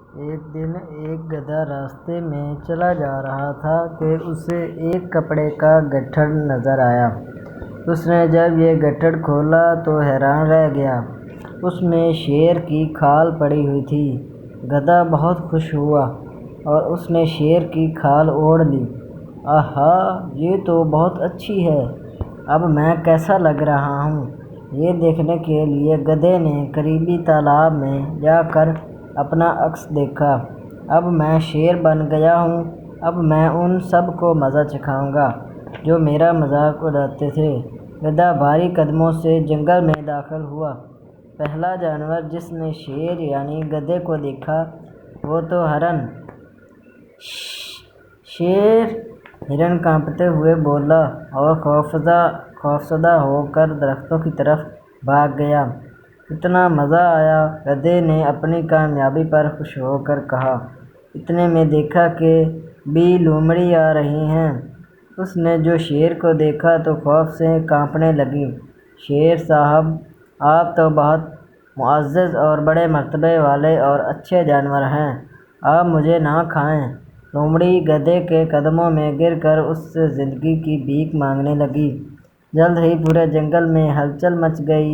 ایک دن ایک گدھا راستے میں چلا جا رہا تھا کہ اسے ایک کپڑے کا گٹھڑ نظر آیا۔ اس نے جب یہ گٹھڑ کھولا تو حیران رہ گیا۔ اس میں شیر کی کھال پڑی ہوئی تھی۔ گدھا بہت خوش ہوا اور اس نے شیر کی کھال اوڑھ لی۔ آہا! یہ تو بہت اچھی ہے۔ اب میں کیسا لگ رہا ہوں؟ یہ دیکھنے کے لیے گدھے نے قریبی تالاب میں جا کر اپنا عکس دیکھا۔ اب میں شیر بن گیا ہوں۔ اب میں ان سب کو مزہ چکھاؤں گا جو میرا مذاق اڑاتے تھے۔ گدھا بھاری قدموں سے جنگل میں داخل ہوا۔ پہلا جانور جس نے شیر یعنی گدھے کو دیکھا وہ تو ہرن۔ شیر! ہرن کانپتے ہوئے بولا اور خوفزدہ ہو کر درختوں کی طرف بھاگ گیا۔ کتنا مزہ آیا! گدھے نے اپنی کامیابی پر خوش ہو کر کہا۔ اتنے میں دیکھا کہ بھی لومڑی آ رہی ہے۔ اس نے جو شیر کو دیکھا تو خوف سے کانپنے لگی۔ شیر صاحب! آپ تو بہت معزز اور بڑے مرتبے والے اور اچھے جانور ہیں۔ آپ مجھے نہ کھائیں۔ لومڑی گدھے کے قدموں میں گر کر اس سے زندگی کی بھیک مانگنے لگی۔ جلد ہی پورے جنگل میں ہلچل مچ گئی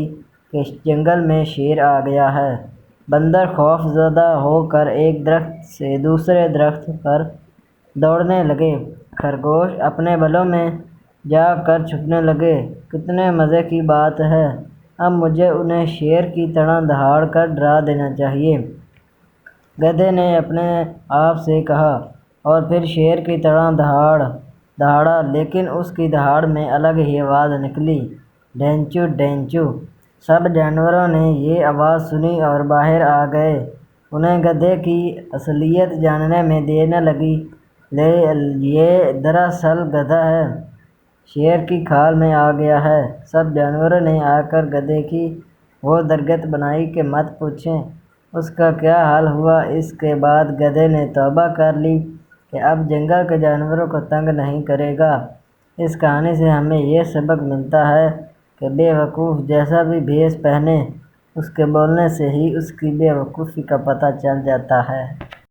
کہ جنگل میں شیر آ گیا ہے۔ بندر خوف زدہ ہو کر ایک درخت سے دوسرے درخت پر دوڑنے لگے۔ خرگوش اپنے بلوں میں جا کر چھپنے لگے۔ کتنے مزے کی بات ہے! اب مجھے انہیں شیر کی طرح دہاڑ کر ڈرا دینا چاہیے۔ گدھے نے اپنے آپ سے کہا اور پھر شیر کی طرح دہاڑا لیکن اس کی دہاڑ میں الگ ہی آواز نکلی، ڈینچو ڈینچو۔ سب جانوروں نے یہ آواز سنی اور باہر آ گئے۔ انہیں گدھے کی اصلیت جاننے میں دیر نہ لگی۔ یہ دراصل گدھا ہے۔ شیر کی کھال میں آ گیا ہے۔ سب جانوروں نے آ کر گدھے کی وہ درگت بنائی کہ مت پوچھیں اس کا کیا حال ہوا۔ اس کے بعد گدھے نے توبہ کر لی کہ اب جنگل کے جانوروں کو تنگ نہیں کرے گا۔ اس کہانی سے ہمیں یہ سبق ملتا ہے کہ بے وقوف جیسا بھی بھیس پہنے اس کے بولنے سے ہی اس کی بے وقوفی کا پتہ چل جاتا ہے۔